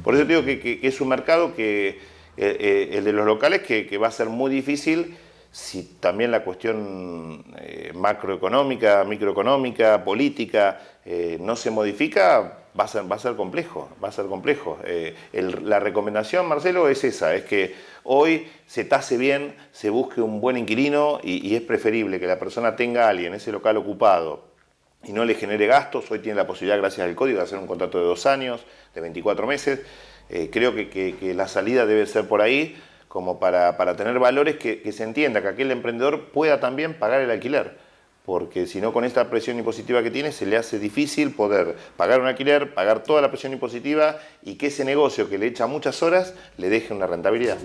Por eso digo que es un mercado el de los locales que va a ser muy difícil si también la cuestión macroeconómica, microeconómica, política no se modifica. Va a ser complejo, va a ser complejo. La recomendación, Marcelo, es esa, es que hoy se tase bien, se busque un buen inquilino y es preferible que la persona tenga a alguien ese local ocupado y no le genere gastos. Hoy tiene la posibilidad, gracias al código, de hacer un contrato de 2 años, de 24 meses. Creo que la salida debe ser por ahí, como para tener valores que se entienda, que aquel emprendedor pueda también pagar el alquiler. Porque si no, con esta presión impositiva que tiene, se le hace difícil poder pagar un alquiler, pagar toda la presión impositiva y que ese negocio que le echa muchas horas le deje una rentabilidad.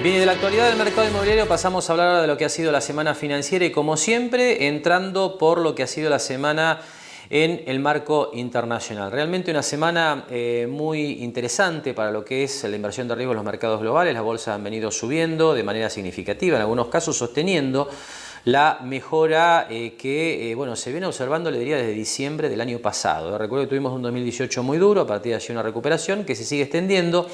Bien, de la actualidad del mercado inmobiliario pasamos a hablar de lo que ha sido la semana financiera y, como siempre, entrando por lo que ha sido la semana en el marco internacional. Realmente una semana muy interesante para lo que es la inversión de riesgo en los mercados globales. Las bolsas han venido subiendo de manera significativa, en algunos casos sosteniendo la mejora que se viene observando, le diría, desde diciembre del año pasado. Recuerdo que tuvimos un 2018 muy duro, a partir de allí una recuperación que se sigue extendiendo.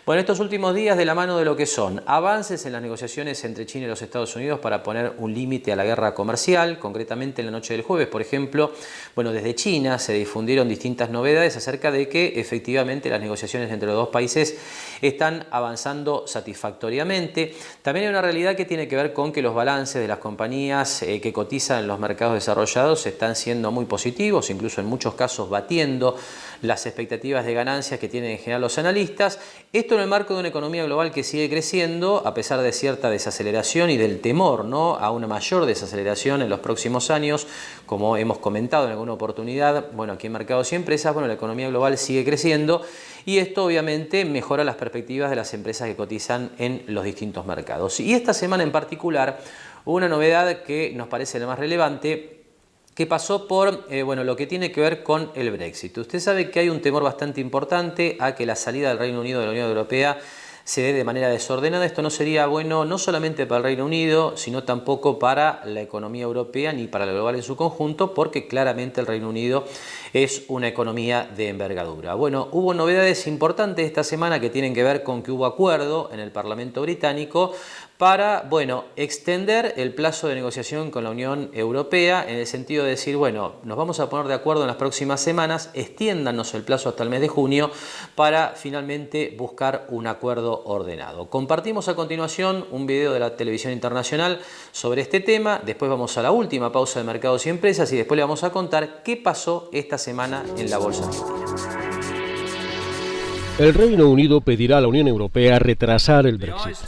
Bueno, estos últimos días de la mano de lo que son avances en las negociaciones entre China y los Estados Unidos para poner un límite a la guerra comercial, concretamente en la noche del jueves, por ejemplo, desde China se difundieron distintas novedades acerca de que efectivamente las negociaciones entre los dos países están avanzando satisfactoriamente. También hay una realidad que tiene que ver con que los balances de las compañías que cotizan en los mercados desarrollados están siendo muy positivos, incluso en muchos casos batiendo las expectativas de ganancias que tienen en general los analistas. Esto en el marco de una economía global que sigue creciendo a pesar de cierta desaceleración y del temor, ¿no?, a una mayor desaceleración en los próximos años, como hemos comentado en alguna oportunidad. Aquí en Mercados y Empresas, la economía global sigue creciendo y esto obviamente mejora las perspectivas de las empresas que cotizan en los distintos mercados. Y esta semana en particular hubo una novedad que nos parece la más relevante, que pasó por lo que tiene que ver con el Brexit. Usted sabe que hay un temor bastante importante a que la salida del Reino Unido de la Unión Europea se dé de manera desordenada. Esto no sería bueno no solamente para el Reino Unido, sino tampoco para la economía europea ni para la global en su conjunto, porque claramente el Reino Unido es una economía de envergadura. Hubo novedades importantes esta semana que tienen que ver con que hubo acuerdo en el Parlamento británico para, extender el plazo de negociación con la Unión Europea, en el sentido de decir, nos vamos a poner de acuerdo en las próximas semanas, extiéndanos el plazo hasta el mes de junio para finalmente buscar un acuerdo ordenado. Compartimos a continuación un video de la televisión internacional sobre este tema, después vamos a la última pausa de Mercados y Empresas y después le vamos a contar qué pasó esta semana en la Bolsa Argentina. El Reino Unido pedirá a la Unión Europea retrasar el Brexit.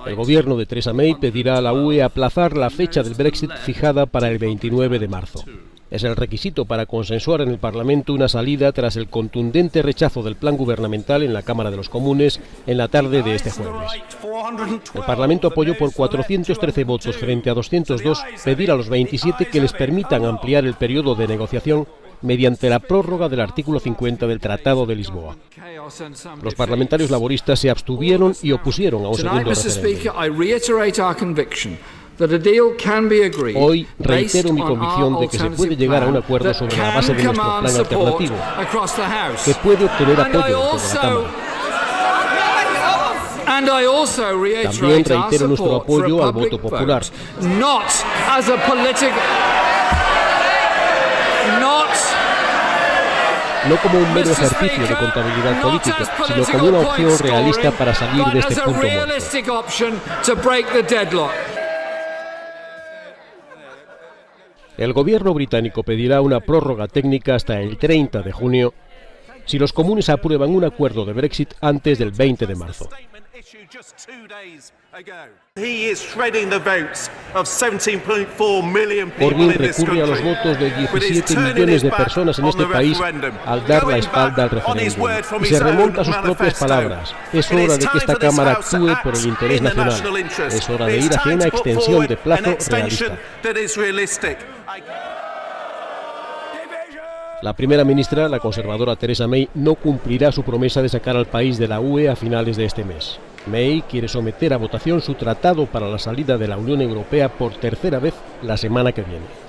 El gobierno de Theresa May pedirá a la UE aplazar la fecha del Brexit fijada para el 29 de marzo. Es el requisito para consensuar en el Parlamento una salida tras el contundente rechazo del plan gubernamental en la Cámara de los Comunes en la tarde de este jueves. El Parlamento apoyó por 413 votos frente a 202 pedir a los 27 que les permitan ampliar el periodo de negociación mediante la prórroga del artículo 50 del Tratado de Lisboa. Los parlamentarios laboristas se abstuvieron y opusieron a un segundo referéndum. Hoy reitero mi convicción de que se puede llegar a un acuerdo sobre la base de nuestro plan alternativo, que puede obtener apoyo en toda la Cámara. También reitero nuestro apoyo al voto popular. No como un mero ejercicio de contabilidad política, sino como una opción realista para salir de este punto muerto. El gobierno británico pedirá una prórroga técnica hasta el 30 de junio si los comunes aprueban un acuerdo de Brexit antes del 20 de marzo. Corbyn recurre a los votos de 17 millones de personas en este país al dar la espalda al referéndum y se remonta a sus propias palabras. Es hora de que esta Cámara actúe por el interés nacional. Es hora de ir hacia una extensión de plazo realista. La primera ministra, la conservadora Theresa May, no cumplirá su promesa de sacar al país de la UE a finales de este mes. May quiere someter a votación su tratado para la salida de la Unión Europea por tercera vez la semana que viene.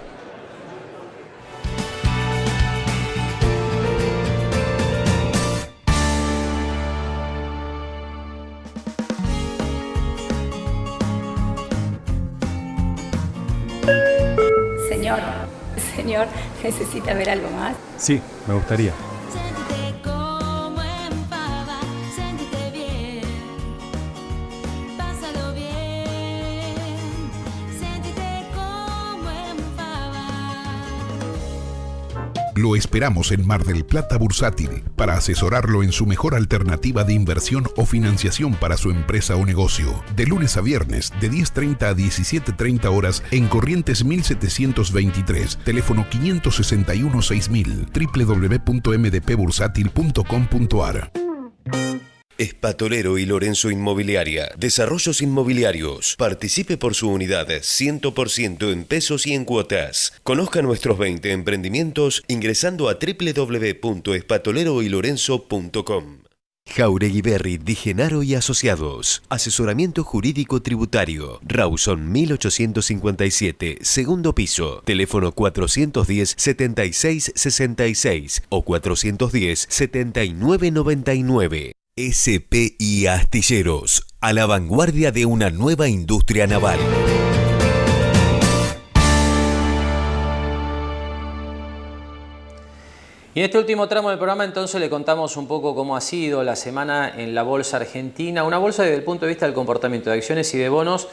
Señor, ¿necesita ver algo más? Sí, me gustaría. Siéntete como en pava, siéntete bien. Pásalo bien. Siéntete como en pava. Lo esperamos en Mar del Plata Bursátil para asesorarlo en su mejor alternativa de inversión o financiación para su empresa o negocio. De lunes a viernes, de 10:30 a 17:30 horas en Corrientes 1723, teléfono 561-6000, www.mdpbursátil.com.ar. Espatolero y Lorenzo Inmobiliaria. Desarrollos inmobiliarios. Participe por su unidad 100% en pesos y en cuotas. Conozca nuestros 20 emprendimientos ingresando a www.espatoleroylorenzo.com. Jauregui Berry, Di Genaro y Asociados. Asesoramiento jurídico tributario. Rawson 1857, segundo piso. Teléfono 410-7666 o 410-7999. SPI Astilleros, a la vanguardia de una nueva industria naval. Y en este último tramo del programa entonces le contamos un poco cómo ha sido la semana en la bolsa argentina. Una bolsa desde el punto de vista del comportamiento de acciones y de bonos,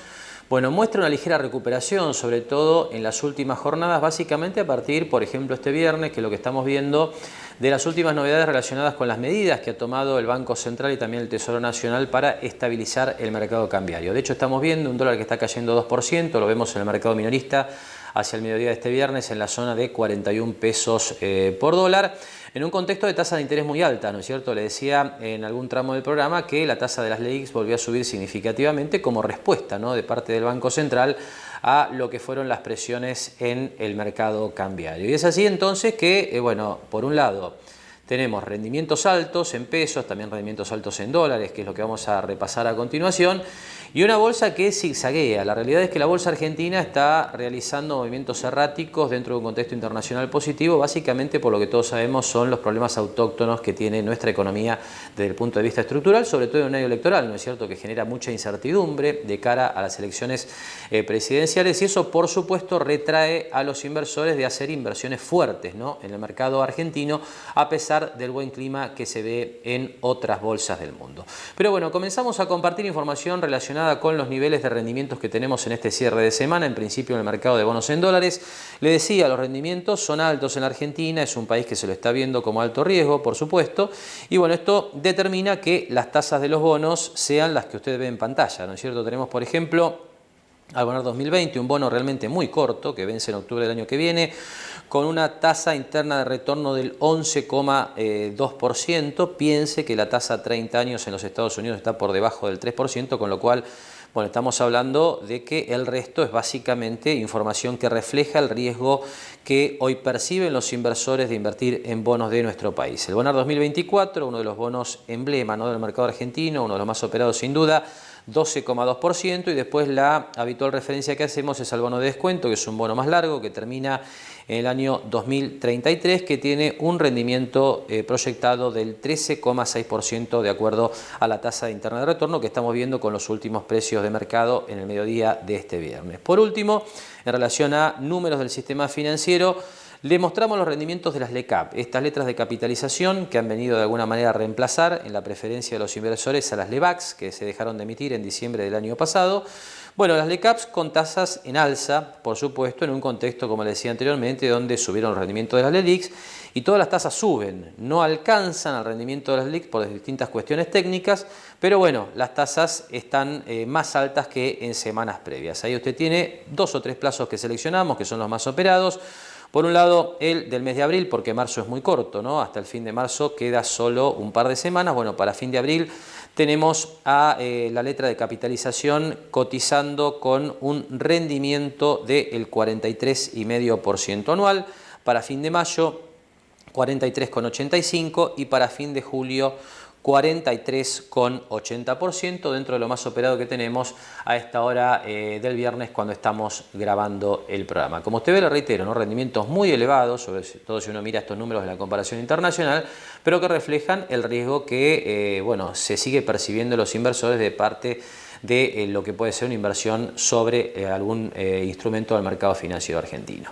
bueno, muestra una ligera recuperación, sobre todo en las últimas jornadas, básicamente a partir, por ejemplo, este viernes, que es lo que estamos viendo, de las últimas novedades relacionadas con las medidas que ha tomado el Banco Central y también el Tesoro Nacional para estabilizar el mercado cambiario. De hecho, estamos viendo un dólar que está cayendo 2%, lo vemos en el mercado minorista hacia el mediodía de este viernes en la zona de 41 pesos por dólar, en un contexto de tasa de interés muy alta, ¿no es cierto? Le decía en algún tramo del programa que la tasa de las LELIQs volvió a subir significativamente como respuesta, ¿no?, de parte del Banco Central a lo que fueron las presiones en el mercado cambiario. Y es así entonces que, bueno, por un lado tenemos rendimientos altos en pesos, también rendimientos altos en dólares, que es lo que vamos a repasar a continuación, y una bolsa que zigzaguea. La realidad es que la bolsa argentina está realizando movimientos erráticos dentro de un contexto internacional positivo, básicamente por lo que todos sabemos son los problemas autóctonos que tiene nuestra economía desde el punto de vista estructural, sobre todo en un año electoral, ¿no es cierto?, que genera mucha incertidumbre de cara a las elecciones presidenciales, y eso por supuesto retrae a los inversores de hacer inversiones fuertes, ¿no?, en el mercado argentino, a pesar del buen clima que se ve en otras bolsas del mundo. Pero bueno, comenzamos a compartir información relacionada con los niveles de rendimientos que tenemos en este cierre de semana, en principio en el mercado de bonos en dólares. Le decía, los rendimientos son altos en la Argentina, es un país que se lo está viendo como alto riesgo, por supuesto, y bueno, esto determina que las tasas de los bonos sean las que usted ve en pantalla, ¿no es cierto? Tenemos, por ejemplo, al bono 2020, un bono realmente muy corto, que vence en octubre del año que viene, con una tasa interna de retorno del 11,2%. Piense que la tasa a 30 años en los Estados Unidos está por debajo del 3%, con lo cual, bueno, estamos hablando de que el resto es básicamente información que refleja el riesgo que hoy perciben los inversores de invertir en bonos de nuestro país. El Bonar 2024, uno de los bonos emblema, ¿no?, del mercado argentino, uno de los más operados sin duda, 12,2%, y después la habitual referencia que hacemos es al bono de descuento, que es un bono más largo que termina en el año 2033, que tiene un rendimiento proyectado del 13,6% de acuerdo a la tasa interna de retorno que estamos viendo con los últimos precios de mercado en el mediodía de este viernes. Por último, en relación a números del sistema financiero, le mostramos los rendimientos de las LECAP, estas letras de capitalización que han venido de alguna manera a reemplazar en la preferencia de los inversores a las LEVAX, que se dejaron de emitir en diciembre del año pasado. Bueno, las LECAPs con tasas en alza, por supuesto, en un contexto, como le decía anteriormente, donde subieron los rendimientos de las LELIQs y todas las tasas suben, no alcanzan al rendimiento de las LELIQs por distintas cuestiones técnicas, pero bueno, las tasas están más altas que en semanas previas. Ahí usted tiene 2 o 3 plazos que seleccionamos, que son los más operados. Por un lado, el del mes de abril, porque marzo es muy corto, ¿no? Hasta el fin de marzo queda solo un par de semanas. Bueno, para fin de abril tenemos a la letra de capitalización cotizando con un rendimiento del 43,5% anual. Para fin de mayo, 43,85%, y para fin de julio, 43,80%, dentro de lo más operado que tenemos a esta hora del viernes cuando estamos grabando el programa. Como usted ve, le reitero, ¿no?, rendimientos muy elevados, sobre todo si uno mira estos números de la comparación internacional, pero que reflejan el riesgo que bueno, se sigue percibiendo los inversores de parte de lo que puede ser una inversión sobre algún instrumento del mercado financiero argentino.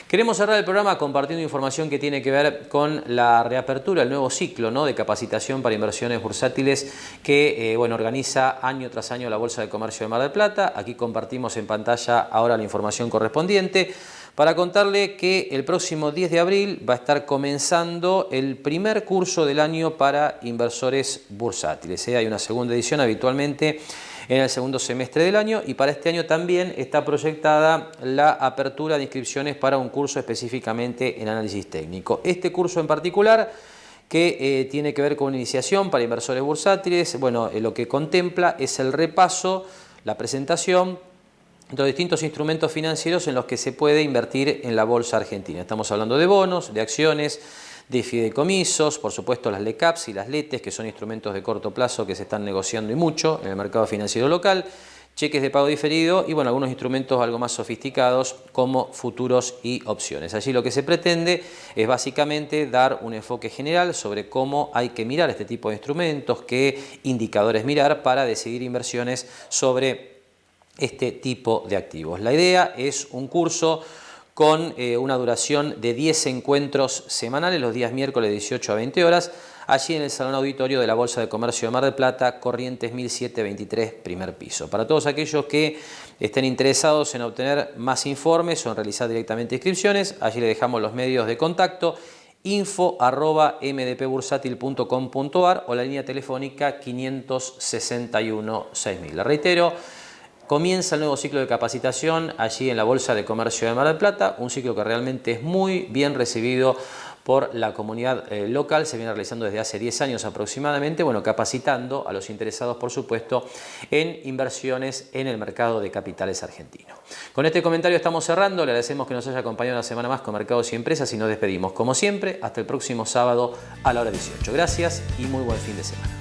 Queremos cerrar el programa compartiendo información que tiene que ver con la reapertura, el nuevo ciclo, ¿no?, de capacitación para inversiones bursátiles que bueno, organiza año tras año la Bolsa de Comercio de Mar del Plata. Aquí compartimos en pantalla ahora la información correspondiente para contarle que el próximo 10 de abril va a estar comenzando el primer curso del año para inversores bursátiles. Hay una segunda edición habitualmente en el segundo semestre del año, y para este año también está proyectada la apertura de inscripciones para un curso específicamente en análisis técnico. Este curso en particular, que tiene que ver con una iniciación para inversores bursátiles. Bueno, lo que contempla es el repaso, la presentación de los distintos instrumentos financieros en los que se puede invertir en la bolsa argentina. Estamos hablando de bonos, de acciones, de fideicomisos, por supuesto las LECAPs y las LETES, que son instrumentos de corto plazo que se están negociando y mucho en el mercado financiero local, cheques de pago diferido y bueno, algunos instrumentos algo más sofisticados como futuros y opciones. Allí lo que se pretende es básicamente dar un enfoque general sobre cómo hay que mirar este tipo de instrumentos, qué indicadores mirar para decidir inversiones sobre este tipo de activos. La idea es un curso con una duración de 10 encuentros semanales, los días miércoles de 18 a 20 horas, allí en el Salón Auditorio de la Bolsa de Comercio de Mar del Plata, Corrientes 1723, primer piso. Para todos aquellos que estén interesados en obtener más informes o en realizar directamente inscripciones, allí le dejamos los medios de contacto, info@mdpbursatil.com.ar o la línea telefónica 561 6000. Le reitero, comienza el nuevo ciclo de capacitación allí en la Bolsa de Comercio de Mar del Plata, un ciclo que realmente es muy bien recibido por la comunidad local, se viene realizando desde hace 10 años aproximadamente, bueno, capacitando a los interesados, por supuesto, en inversiones en el mercado de capitales argentino. Con este comentario estamos cerrando, le agradecemos que nos haya acompañado una semana más con Mercados y Empresas y nos despedimos, como siempre, hasta el próximo sábado a la hora 18. Gracias y muy buen fin de semana.